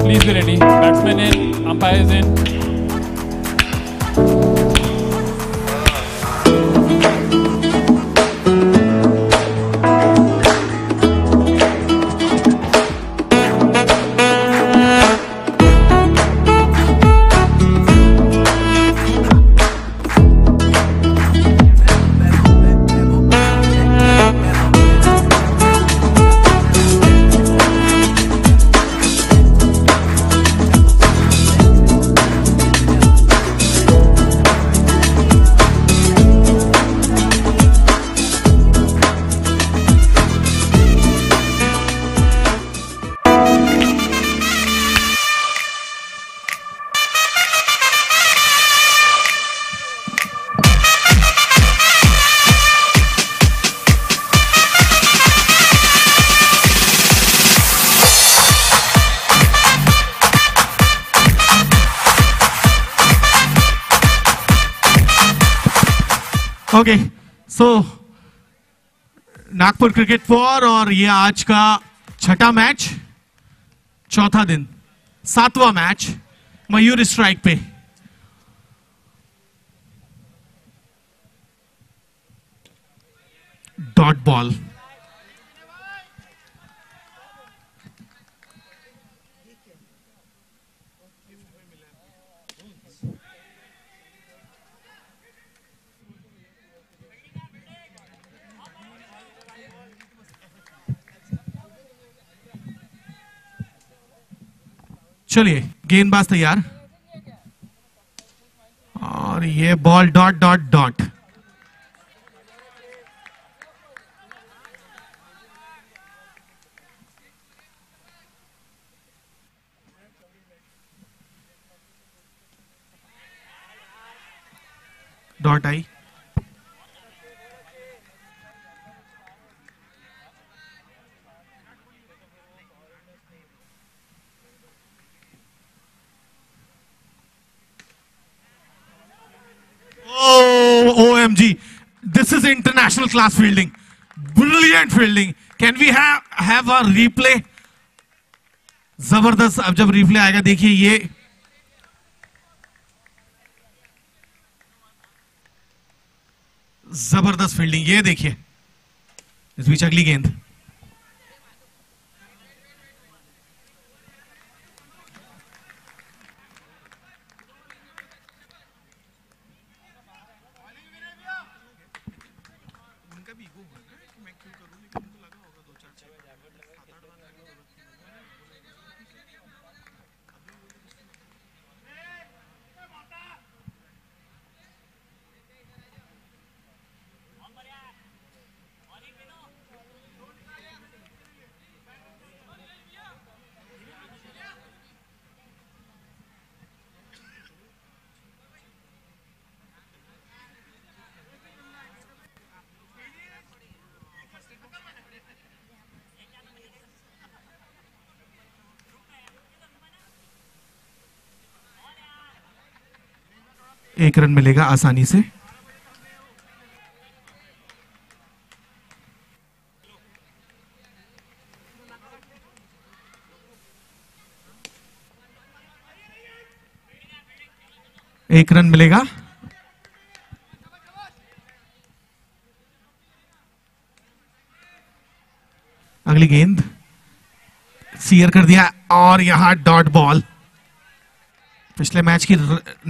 please be ready. Batsman in, umpires in. Okay, so Nagpur cricket for, और ये आज का छठा मैच, चौथा दिन, सातवां मैच मयूर स्ट्राइक पे। डॉट बॉल, चलिए गेंदबाज तैयार, और ये ball dot dot dot. Dot I, OMG, this is international class fielding, brilliant fielding. Can we have a replay? जबरदस्त। अब जब रिप्ले आएगा देखिए, ये जबरदस्त फील्डिंग, ये देखिए, इस बीच अगली गेंद, एक रन मिलेगा आसानी से। एक रन मिलेगा। अगली गेंद सीयर कर दिया, और यहां डॉट बॉल। पिछले मैच की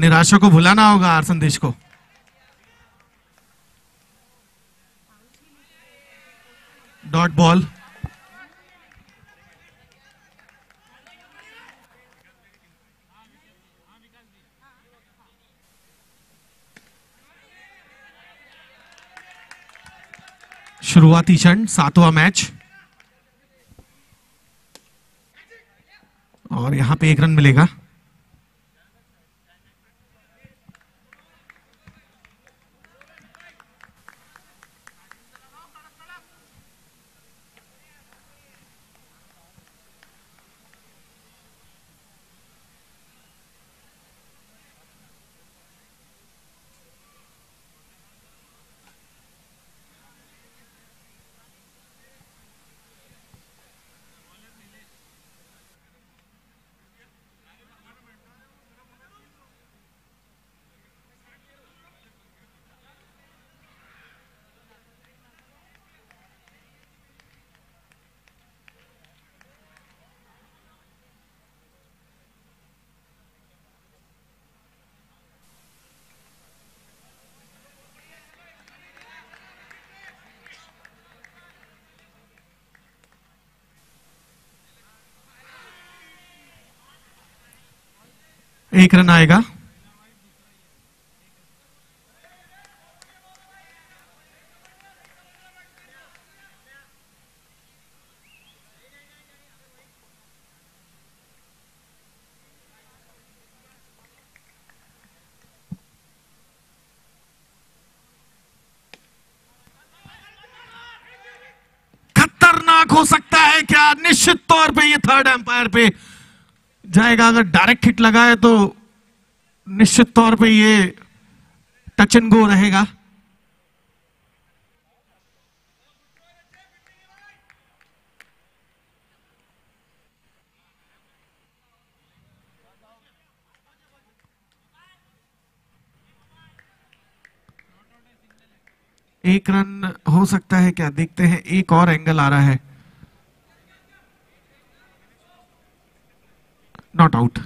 निराशा को भुलाना होगा आर संदेश को। डॉट बॉल, शुरुआती क्षण, सातवां मैच, और यहां पे एक रन मिलेगा। एक रन आएगा। खतरनाक हो सकता है क्या? निश्चित तौर पे ये थर्ड एम्पायर पे जाएगा। अगर डायरेक्ट हिट लगा है तो निश्चित तौर पे ये टच एंड गो रहेगा। एक रन हो सकता है क्या? देखते हैं, एक और एंगल आ रहा है। Not out.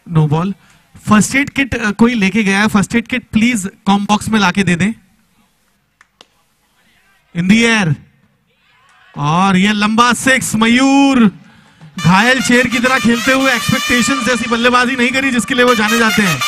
No ball. First aid kit कोई लेके गया है? First aid kit please comm box में लाके दे दें। इन दी एयर, और ये लंबा सिक्स। मयूर घायल शेर की तरह खेलते हुए एक्सपेक्टेशंस जैसी बल्लेबाजी नहीं करी जिसके लिए वो जाने जाते हैं।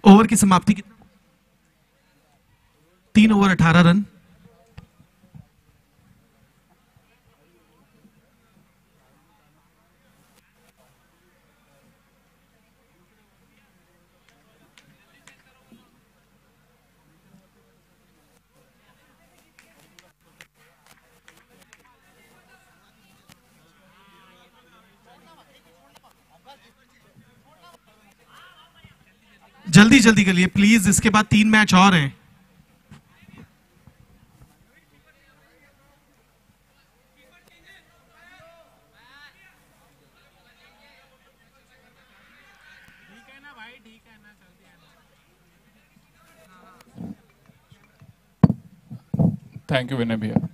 ओवर की समाप्ति कितना? 3 ओवर 18 रन। जल्दी जल्दी कर लिए प्लीज, इसके बाद 3 मैच और हैं। थैंक यू विनय भैया।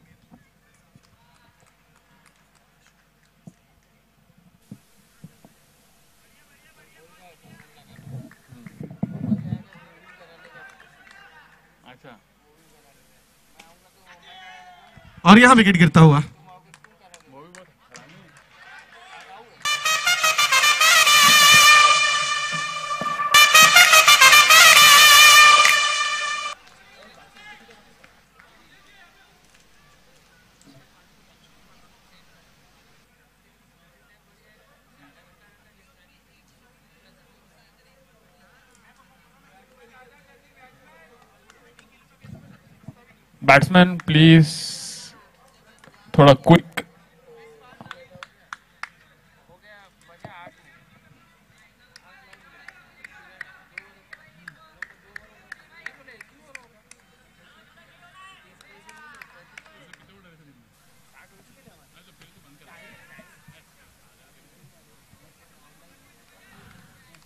अच्छा, और यहां विकेट गिरता हुआ। बैट्समैन प्लीज थोड़ा क्विक।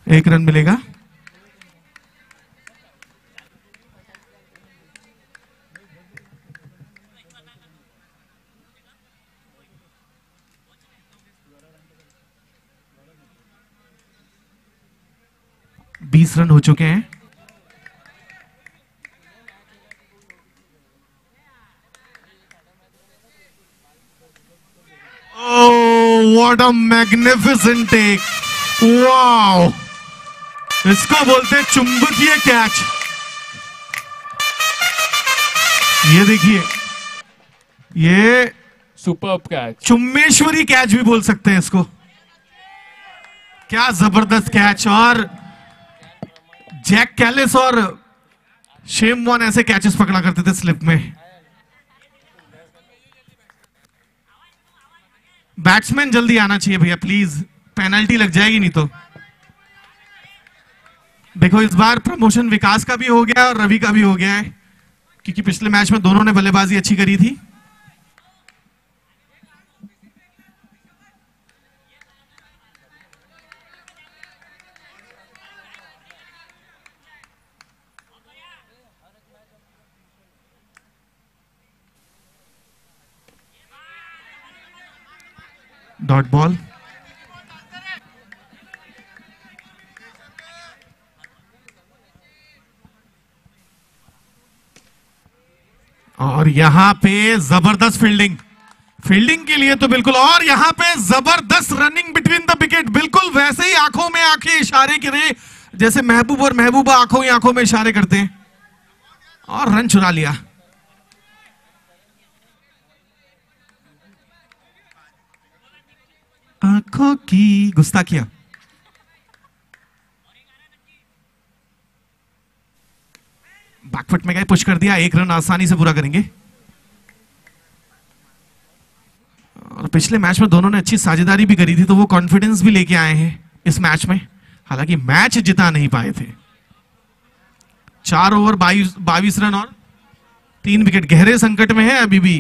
एक रन मिलेगा। बीस रन हो चुके हैं। What a magnificent take, wow, इसको बोलते हैं चुंबकीय कैच। ये देखिए, ये सुपर कैच, चुम्मेश्वरी कैच भी बोल सकते हैं इसको। क्या जबरदस्त कैच। और जैक कैलिस और शेम वॉन ऐसे कैचेस पकड़ा करते थे स्लिप में। बैट्समैन जल्दी आना चाहिए भैया प्लीज, पेनल्टी लग जाएगी नहीं तो। देखो इस बार प्रमोशन विकास का भी हो गया और रवि का भी हो गया है, क्योंकि पिछले मैच में दोनों ने बल्लेबाजी अच्छी करी थी। Dot ball. और यहां पे जबरदस्त फील्डिंग, फील्डिंग के लिए तो बिल्कुल। और यहां पे जबरदस्त रनिंग बिटवीन द विकेट, बिल्कुल वैसे ही आंखों में आंखें इशारे करे जैसे महबूब और महबूबा आंखों ही आंखों में इशारे करते हैं, और रन चुरा लिया। आंखों की गुस्ताखियां। बैकफुट में गए, पुश कर दिया, एक रन आसानी से पूरा करेंगे। और पिछले मैच में दोनों ने अच्छी साझेदारी भी करी थी, तो वो कॉन्फिडेंस भी लेके आए हैं इस मैच में। हालांकि मैच जिता नहीं पाए थे। 4 ओवर 22 रन और 3 विकेट। गहरे संकट में है अभी भी।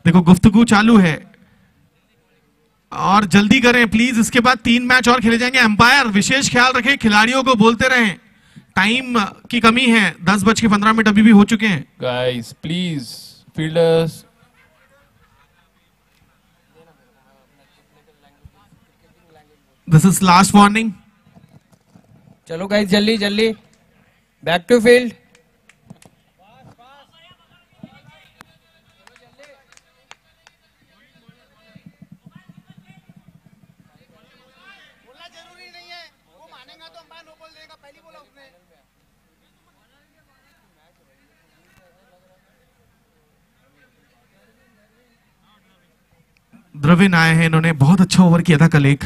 देखो गुफ्तगू चालू है, और जल्दी करें प्लीज, इसके बाद 3 मैच और खेले जाएंगे। एम्पायर विशेष ख्याल रखें, खिलाड़ियों को बोलते रहें, टाइम की कमी है। 10:15 अभी भी हो चुके हैं। Guys please, fielders. This is last warning. चलो गाइस जल्दी जल्दी, बैक टू फील्ड। द्रविड़ आए हैं, इन्होंने बहुत अच्छा ओवर किया था कल एक।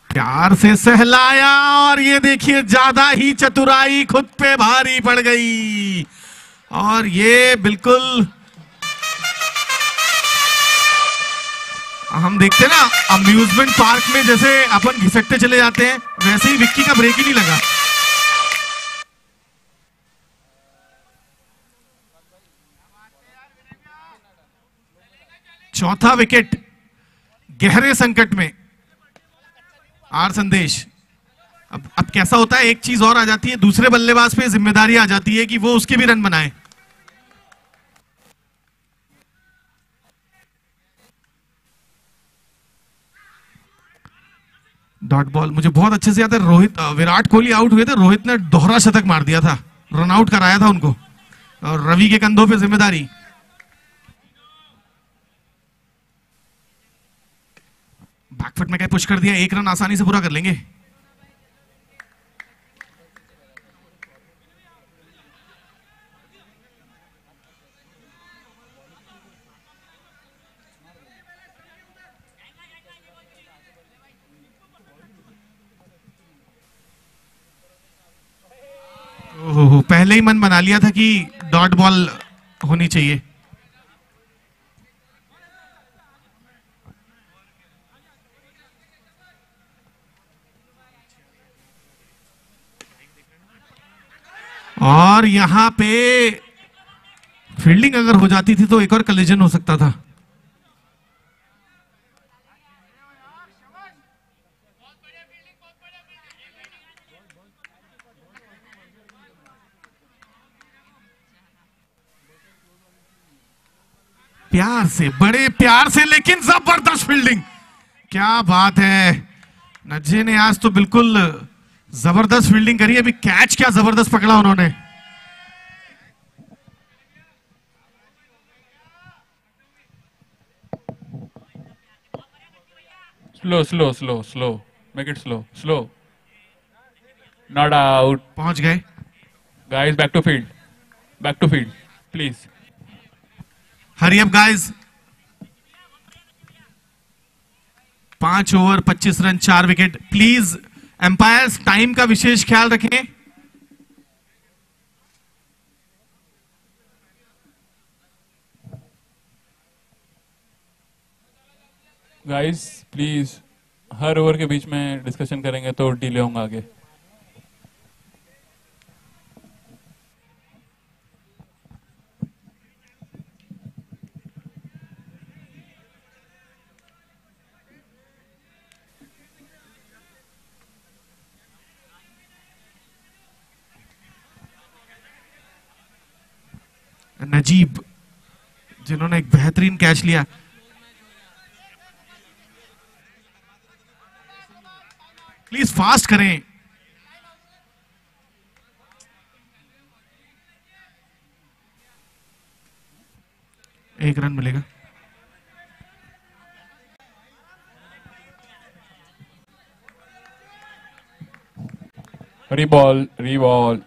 प्यार से सहलाया, और ये देखिए ज्यादा ही चतुराई खुद पे भारी पड़ गई। और ये बिल्कुल हम देखते ना अम्यूजमेंट पार्क में जैसे अपन घिसकते चले जाते हैं, वैसे ही विक्की का ब्रेक ही नहीं लगा। चौथा विकेट गहरे संकट में। आर संदेश। अब कैसा होता है, एक चीज और आ जाती है, दूसरे बल्लेबाज पे जिम्मेदारी आ जाती है कि वो उसके भी रन बनाए। Dot ball. मुझे बहुत अच्छे से याद है, रोहित विराट कोहली आउट हुए थे, रोहित ने दोहरा शतक मार दिया था, रन आउट कराया था उनको, और रवि के कंधों पे जिम्मेदारी। बैकफुट में क्या पुश कर दिया, एक रन आसानी से पूरा कर लेंगे। ओहो, पहले ही मन बना लिया था कि डॉट बॉल होनी चाहिए। और यहां पे फील्डिंग अगर हो जाती थी तो एक और कलिजन हो सकता था। प्यार से, बड़े प्यार से, लेकिन जबरदस्त फील्डिंग। क्या बात है, नज्जे ने आज तो बिल्कुल जबरदस्त फील्डिंग करी है। अभी कैच क्या जबरदस्त पकड़ा उन्होंने। Slow, make it slow, not out. पहुंच गए guys, back to field please. Hurry up guys. 5 over 25 run 4 wicket. Please umpires time का विशेष ख्याल रखें। गाइस प्लीज, हर ओवर के बीच में डिस्कशन करेंगे तो डिले होंगे आगे। नजीब, जिन्होंने एक बेहतरीन कैच लिया। प्लीज फास्ट करें। एक रन मिलेगा। रीबॉल।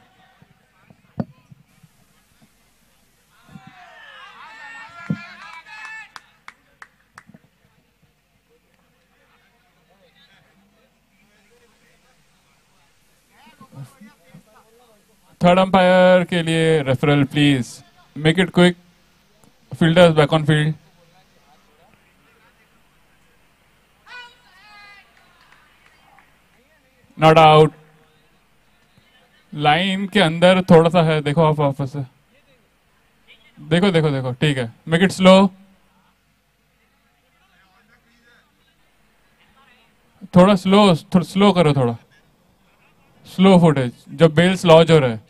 थर्ड अंपायर के लिए referral please, make it quick. Fielders back on field. Not out. Line के अंदर थोड़ा सा है, देखो आप वापस से देखो, ठीक है। मेक इट स्लो, थोड़ा स्लो करो, थोड़ा स्लो फुटेज, जब बेल्स लॉज हो रहा है।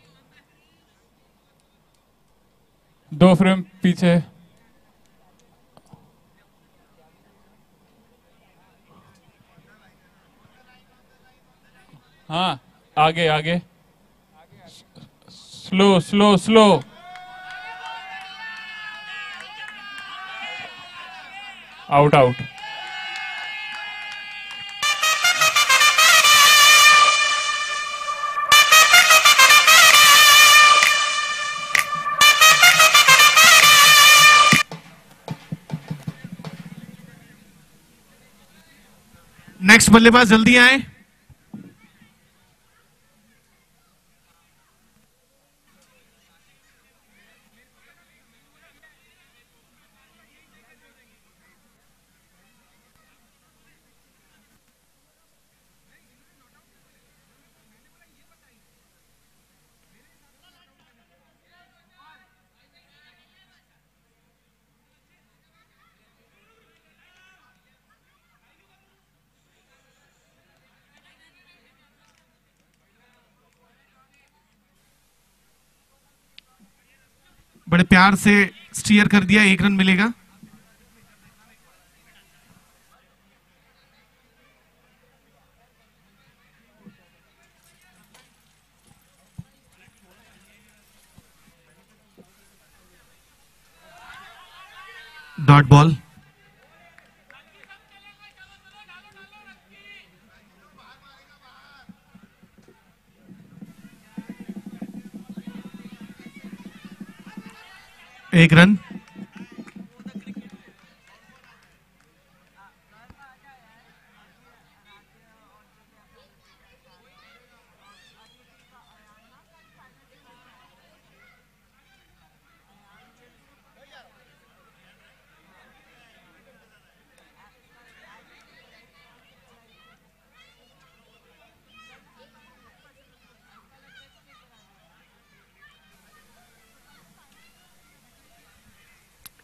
2 फ्रेम पीछे। हाँ, आगे स्लो। आउट। नेक्स्ट बल्लेबाज जल्दी आए। बड़े प्यार से स्टीयर कर दिया। 1 रन मिलेगा। Dot ball. एक रन।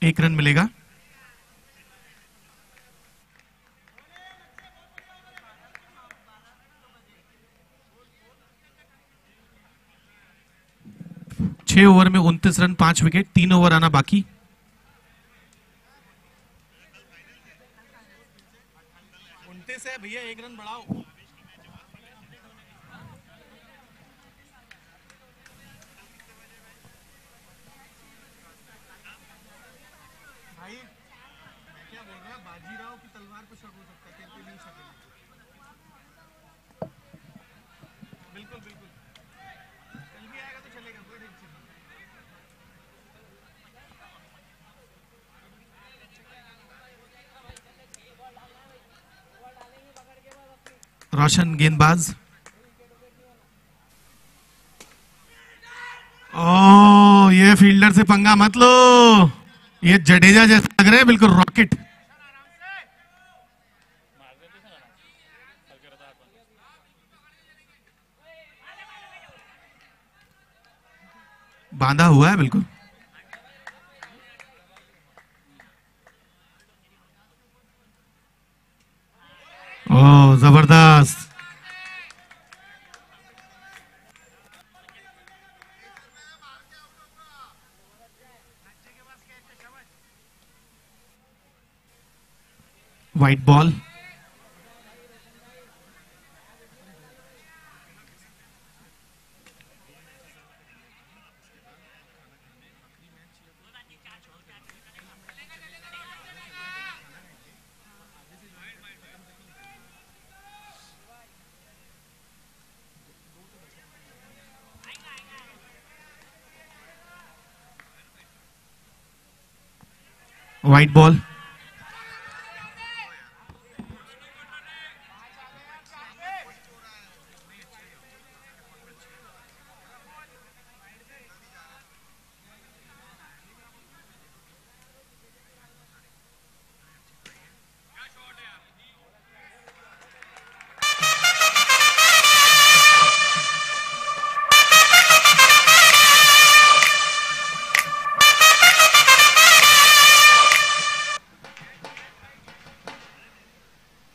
एक रन मिलेगा। छह ओवर में 29 रन 5 विकेट। 3 ओवर आना बाकी। भैया 1 रन बढ़ाओ। भाई मैं क्या बोल रहा, बाजीराव की तलवार पे शक हो सकता है, तेरे पे नहीं शक है। बिल्कुल बिल्कुल, कल भी आएगा तो चलेगा, कोई टेंशन नहीं। रोशन गेंदबाज। ओ ये फील्डर से पंगा मत लो, ये जडेजा जैसा लग रहा है, बिल्कुल रॉकेट। बांधा हुआ है बिल्कुल। ओ जबरदस्त। White ball. White ball.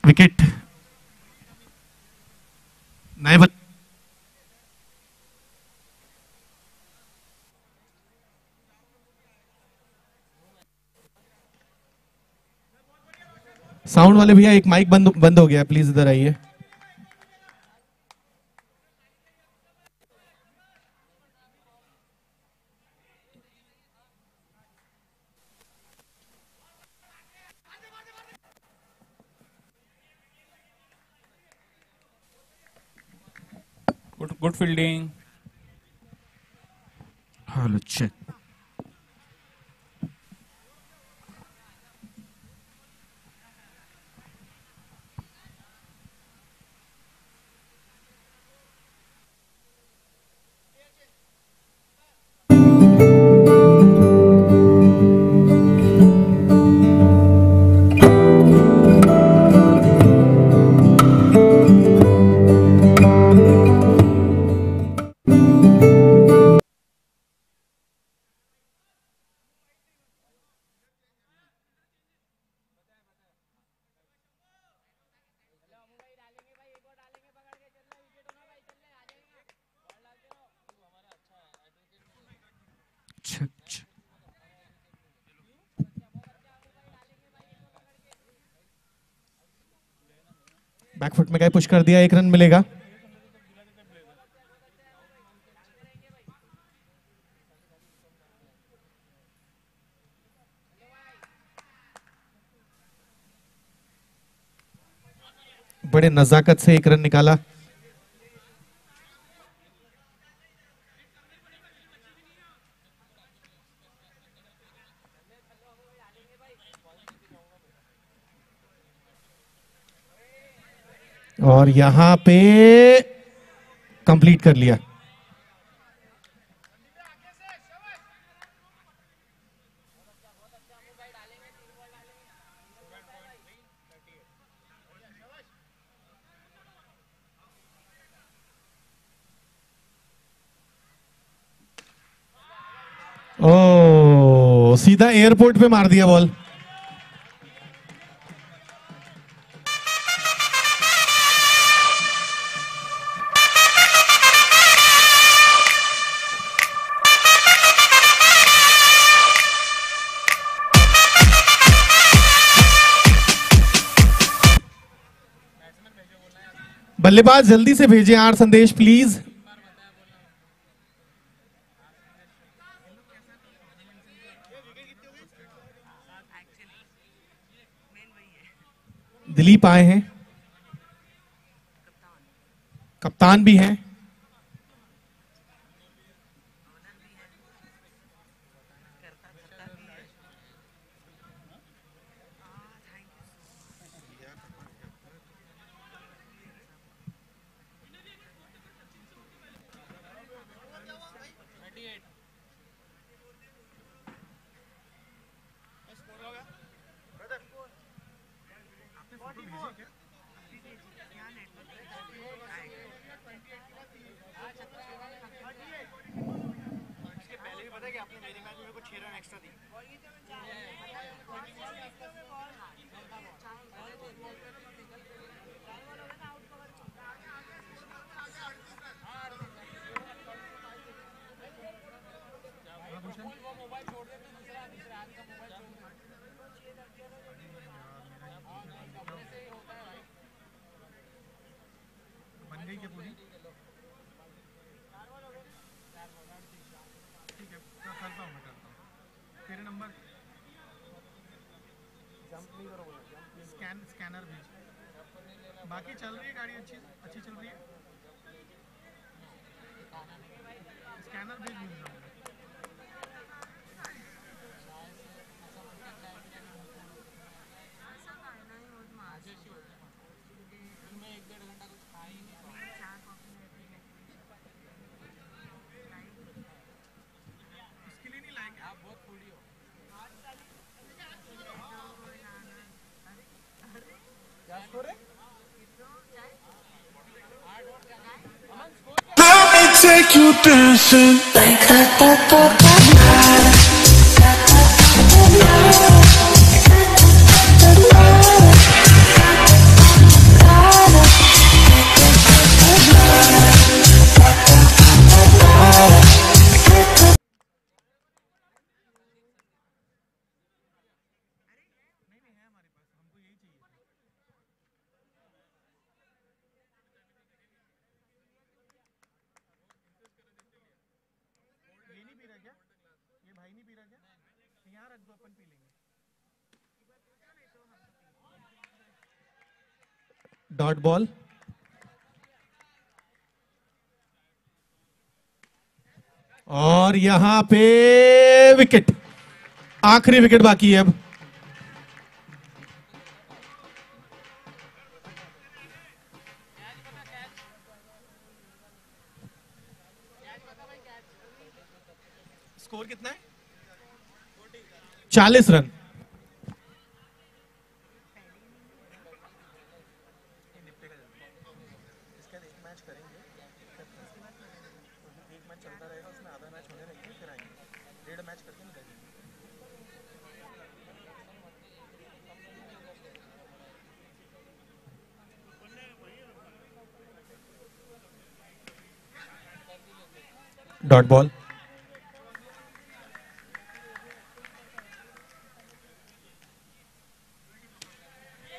Wicket. नए साउंड वाले भैया एक माइक बंद बंद हो गया, प्लीज इधर आइए। Good fielding. Hello check. Back foot में गए, पुश कर दिया, 1 रन मिलेगा। बड़े नजाकत से 1 रन निकाला। और यहां पे कंप्लीट कर लिया। ओ सीधा एयरपोर्ट पे मार दिया बॉल। बल्लेबाज जल्दी से भेजें आर संदेश प्लीज। दिलीप आए हैं, कप्तान भी हैं। स्कैनर भेज। बाकी चल रही है गाड़ी, अच्छी चल रही है। स्कैनर भेज दूंगा। इसके लिए नहीं लाएंगे आप, बहुत फूडी हो। Let me take you dancing. Dot ball. और यहां पे विकेट, आखिरी विकेट बाकी है अब। स्कोर कितना है? 40 रन। Dot ball.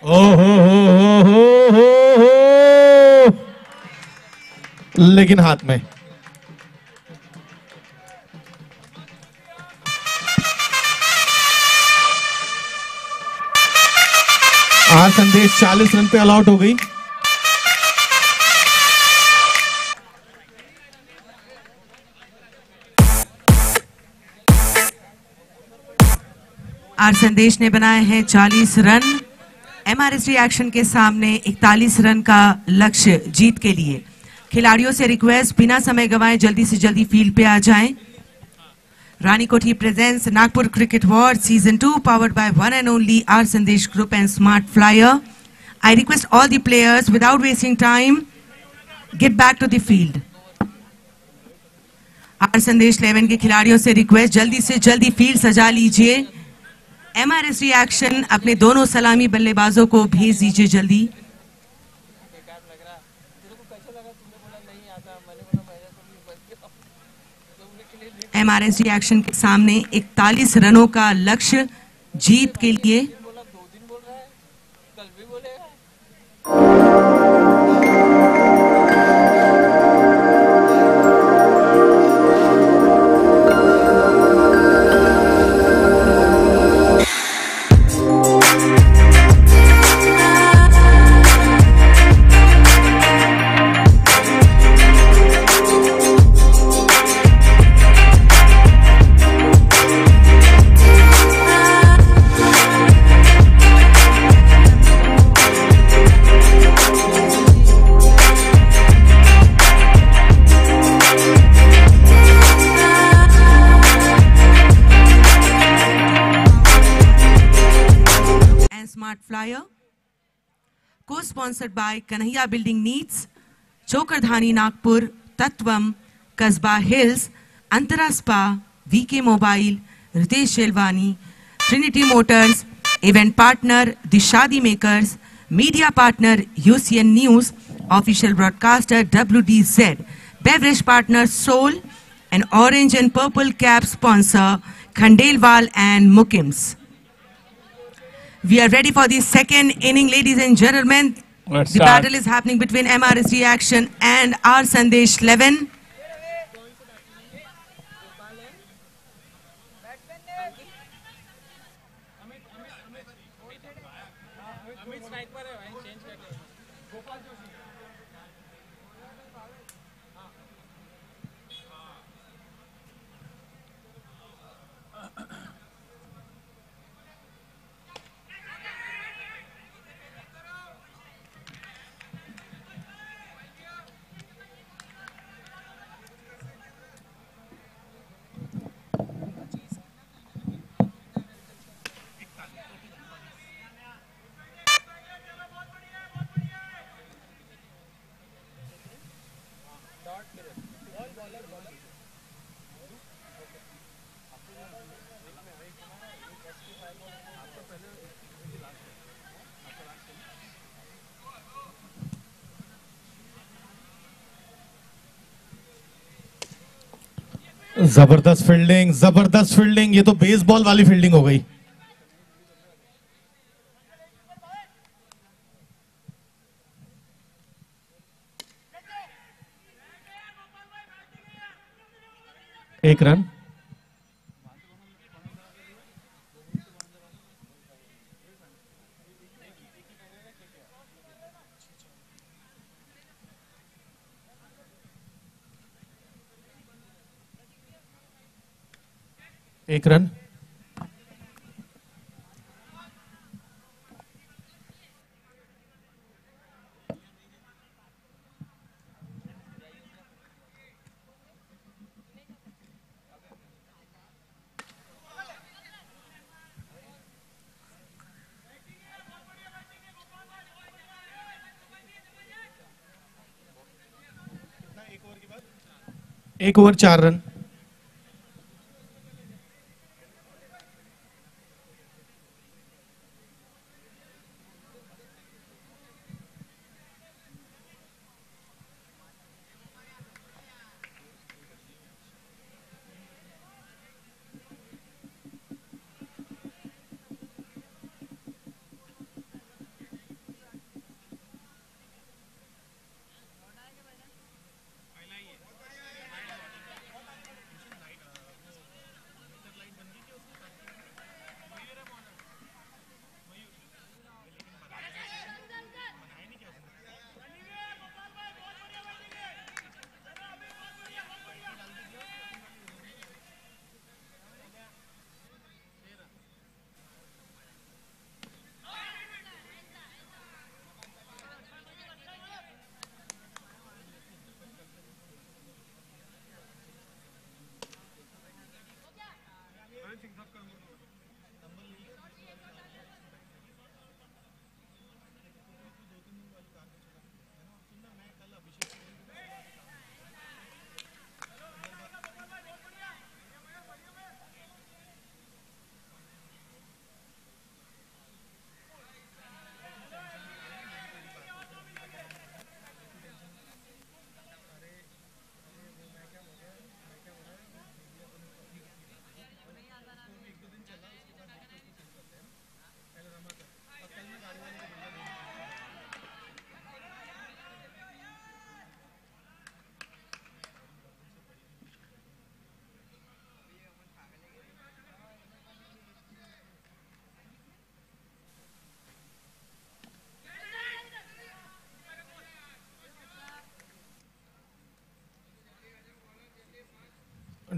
हो लेकिन हाथ में। आर संदेश 40 रन पे ऑल आउट हो गई। आर संदेश ने बनाए हैं 40 रन। एमआरएस रिएक्शन के सामने 41 रन का लक्ष्य जीत के लिए। खिलाड़ियों से रिक्वेस्ट, बिना समय गंवाए जल्दी से जल्दी फील्ड पे आ जाएं। Ranikothi presents Nagpur cricket war season 2 powered by one and only R Sandesh Group and Smart Flyer. I request all the players without wasting time get back to the field. R Sandesh 11 के खिलाड़ियों से request, जल्दी से जल्दी field सजा लीजिए। MRS reaction अपने दोनों सलामी बल्लेबाजों को भेज दीजिए जल्दी। एमआरएस रिएक्शन के सामने 41 रनों का लक्ष्य जीत के लिए। sponsored by Kanhaiya Building Needs, Chokardhani Nagpur, Tatvam, Kasbah Hills, Antara Spa, VK Mobile, Ritesh Shelwani, Trinity Motors, event partner The Shadi Makers, media partner UCN News, official broadcaster WDZ, beverage partner Soul, and orange and purple cap sponsor Khandelwal and Mukims. We are ready for the second inning, ladies and gentlemen. Let's The start. battle is happening between MRSD Action and R Sandesh 11. जबरदस्त fielding, जबरदस्त fielding. ये तो baseball वाली fielding हो गई। एक run. एक run. एक ओवर 4 रन।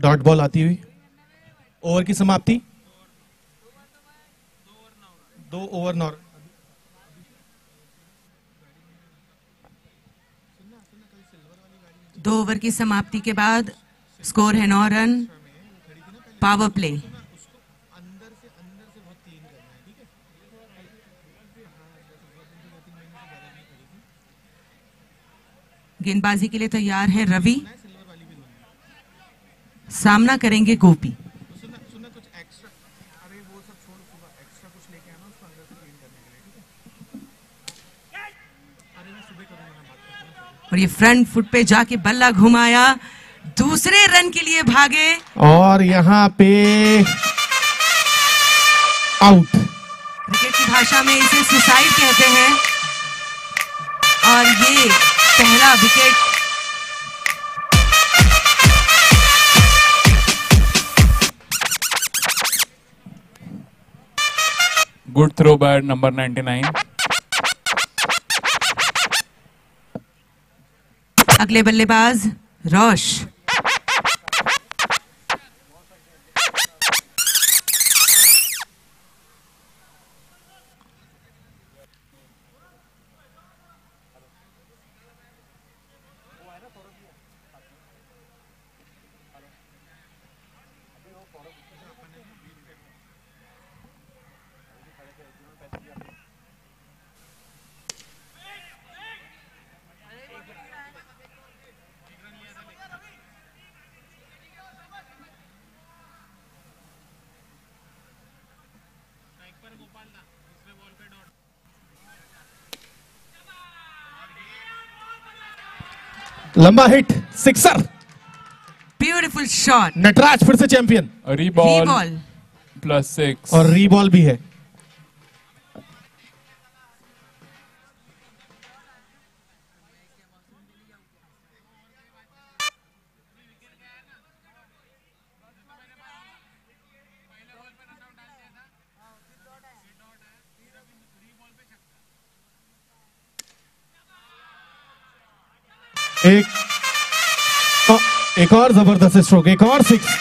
डॉट बॉल आती हुई। ओवर की समाप्ति 2 ओवर 9 रन। दो ओवर की समाप्ति के बाद स्कोर है 9 रन। Power play. गेंदबाजी के लिए तैयार है रवि, सामना करेंगे गोपी। और ये फ्रंट फुट पे जाके बल्ला घुमाया, दूसरे रन के लिए भागे और यहाँ पे आउट। क्रिकेट की भाषा में इसे सुसाइड कहते हैं और ये पहला wicket good throw by number 99। अगले बल्लेबाज रोश। लंबा hit, sixer. Beautiful shot. Nataraj फिर से चैंपियन। रीबॉल बॉल +6 और रीबॉल भी है। एक और जबरदस्त स्ट्रोक, एक और six.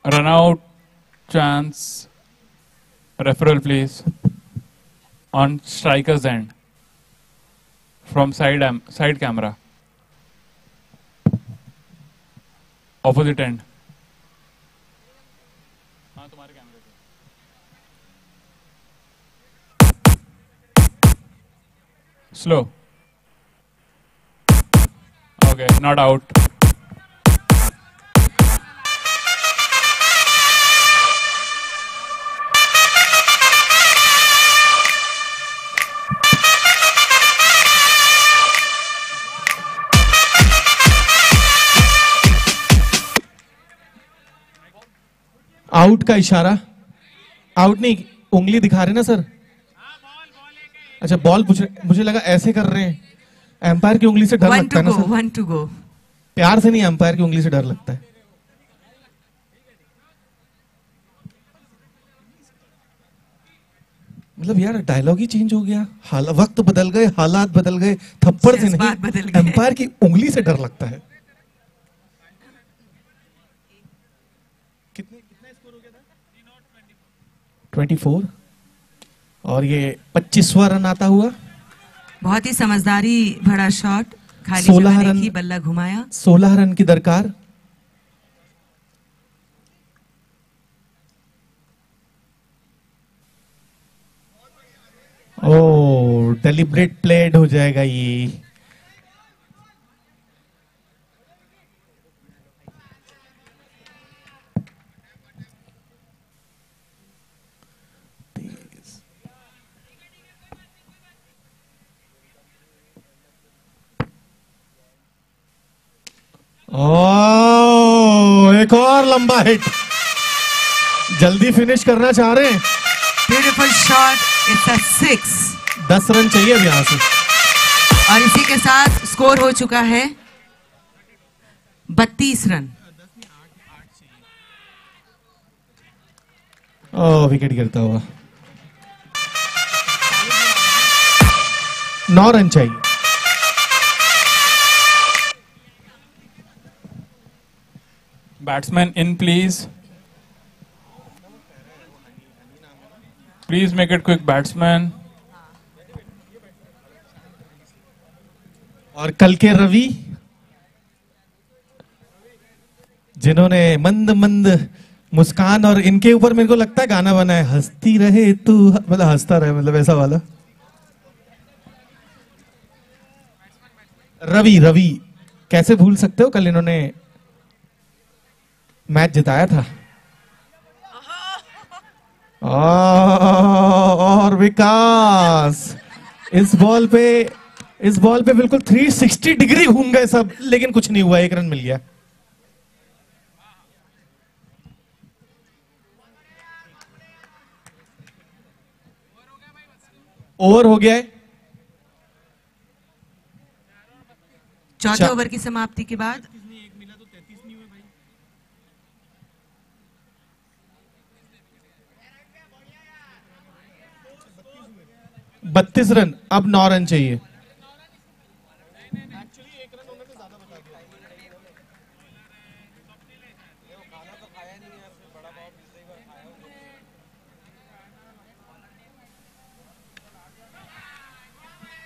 Run out chance. Referral please. On striker's end. From side camera. Opposite end. हाँ तुम्हारे कैमरे पे. Slow. Okay, not out. Out का इशारा। आउट नहीं, उंगली दिखा रहे ना सर। अच्छा बॉल पूछ रहे, मुझे लगा ऐसे कर रहे हैं। एम्पायर की उंगली से डर लगता है ना सर। 1 to go। प्यार से नहीं, एम्पायर की उंगली से डर लगता है। मतलब यार डायलॉग ही चेंज हो गया, वक्त बदल गए, हालात बदल गए, थप्पड़ से जज्बात बदल नहीं, गए। एम्पायर की उंगली से डर लगता है। कितने स्कोर हो गया था? 24 और ये 25वां रन आता हुआ। बहुत ही समझदारी भरा शॉट, खाली 16 जगह रन देखी, बल्ला घुमाया। 16 रन की दरकार। ओ डेलिब्रेट प्लेड हो जाएगा ये। ओ एक और लंबा हिट। जल्दी फिनिश करना चाह रहे हैं। Beautiful shot, it's a 6। 10 run चाहिए अब यहां से। और इसी के साथ स्कोर हो चुका है 32 रन। विकेट गिरता हुआ। 9 रन चाहिए। Batsman in, please. Please make it quick, batsman. और कल के रवि जिन्होंने मंद मंद मुस्कान, और इनके ऊपर मेरे को लगता है गाना बना है, हंसती रहे तू, मतलब हंसता रहे, मतलब ऐसा वाला। रवि कैसे भूल सकते हो, कल इन्होंने मैच जिताया था। और विकास इस बॉल पे बिल्कुल 360 डिग्री घूम गए सब, लेकिन कुछ नहीं हुआ, 1 रन मिल गया। ओवर हो गया है। चौथे ओवर की समाप्ति के बाद 32 रन, अब 9 रन चाहिए।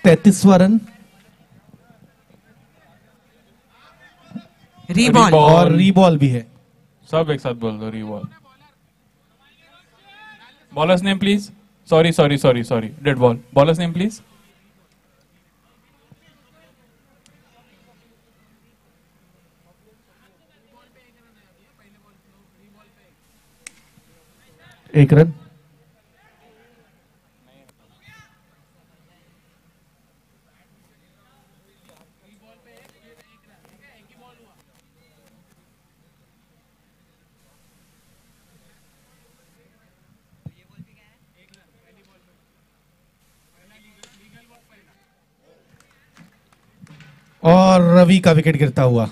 तैतीसवां रन। रीबॉल और रीबॉल भी है। सब एक साथ बोल दो, reball. Bowler's name please. Sorry, dead ball. Bowler's name please. एक रन। और रवि का विकेट गिरता हुआ।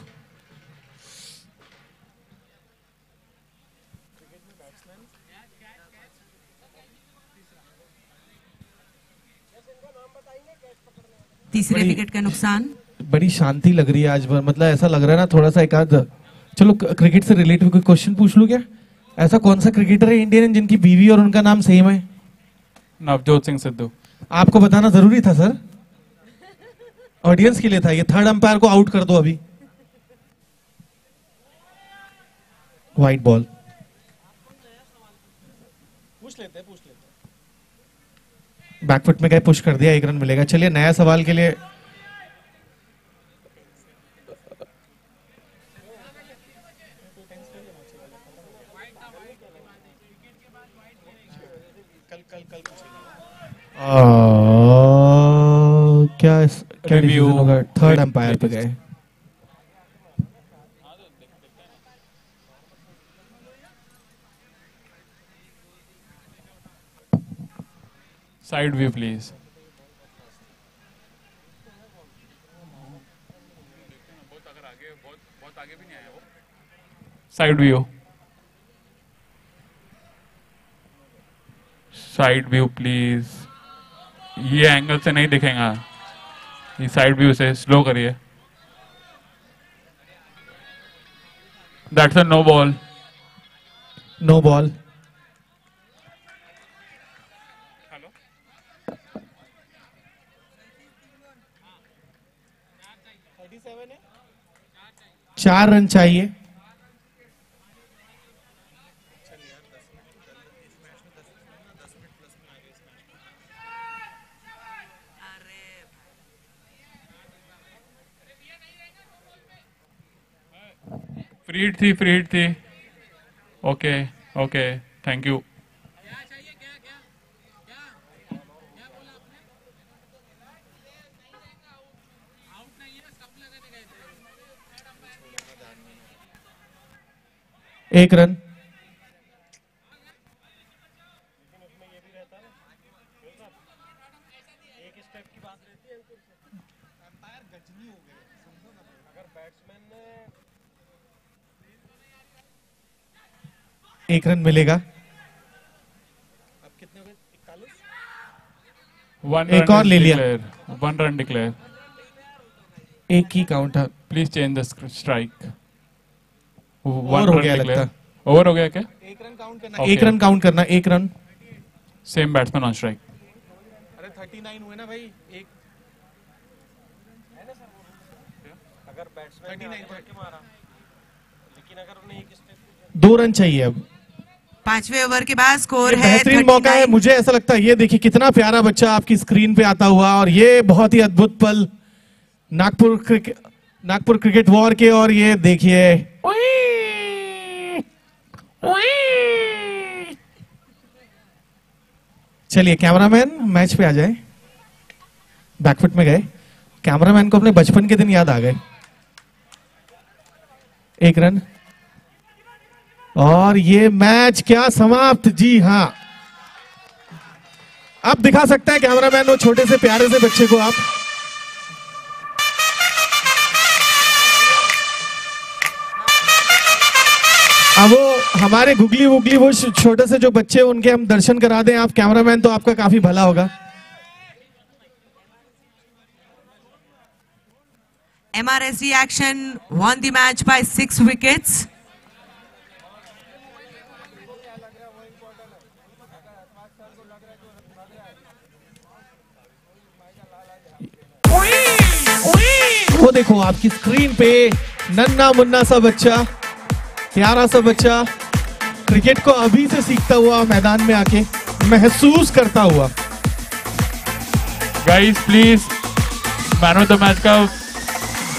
तीसरे विकेट का नुकसान। बड़ी शांति लग रही है आज, मतलब ऐसा लग रहा है ना थोड़ा सा एक आध। चलो क्रिकेट से रिलेटेड कोई क्वेश्चन पूछ लूं क्या? ऐसा कौन सा क्रिकेटर है इंडियन जिनकी बीवी और उनका नाम सेम है? नवजोत सिंह सिद्धू। आपको बताना जरूरी था सर, ऑडियंस के लिए था ये। थर्ड अंपायर को आउट कर दो अभी। White ball. पूछ लेते। बैकफुट में गए, पुश कर दिया, 1 रन मिलेगा। चलिए नया सवाल के लिए क्या Review. डिसीजन होगा? थर्ड अंपायर पे गए। Side view please. Side view. Side view please. ये एंगल से नहीं दिखेगा, ये साइड व्यू से स्लो करिए। That's a no ball. No ball. चार रन चाहिए। फ्री हिट थी। Okay thank you. एक रन। एक रन मिलेगा। एक और ले लिया। 1 run declare. एक ही काउंट है। Please change the strike. Over हो गया लगता। ओवर हो गया क्या? एक रन काउंट करना। एक रन काउंट करना। एक run. Same batsman on strike. अरे 39 हुए ना भाई। एक अगर बैट्समैन ने आके मारा, लेकिन अगर उन्हें एक स्टेप 2 रन चाहिए अब। 5वें ओवर के बाद स्कोर ये है बेहतरीन मौका है। 39। मुझे ऐसा लगता है, ये देखिए कितना प्यारा बच्चा आपकी स्क्रीन पे आता हुआ, और ये बहुत ही अद्भुत पल नागपुर क्रिकेट वॉर के। और ये देखिए चलिए कैमरामैन मैच पे आ जाए। बैकफुट में गए। कैमरामैन को अपने बचपन के दिन याद आ गए। एक रन और ये मैच क्या समाप्त। जी हाँ, अब दिखा सकता है कैमरामैन वो छोटे से प्यारे से बच्चे को आप। अब वो हमारे गुगली वुगली वो छोटे से जो बच्चे उनके हम दर्शन करा दें आप कैमरामैन, तो आपका काफी भला होगा। MRSD Action won the match by 6 wickets. वो देखो आपकी स्क्रीन पे नन्ना मुन्ना सा बच्चा, प्यारा सा बच्चा, क्रिकेट को अभी से सीखता हुआ मैदान में आके महसूस करता हुआ। Guys please man of the match का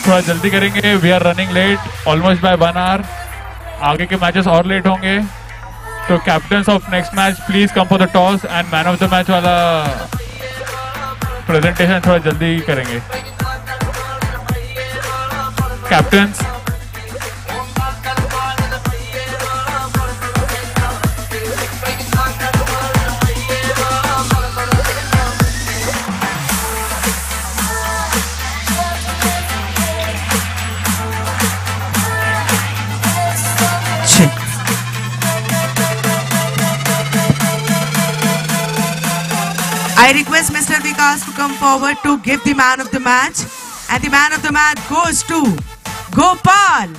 थोड़ा जल्दी करेंगे। We are running late almost by 1 hour। आगे के मैचेस और लेट होंगे, तो captains of next match please come for the toss and man of the match वाला प्रेजेंटेशन थोड़ा जल्दी करेंगे। Captains I request Mr. Vikas to come forward to give the man of the match, and the man of the match goes to Gopal.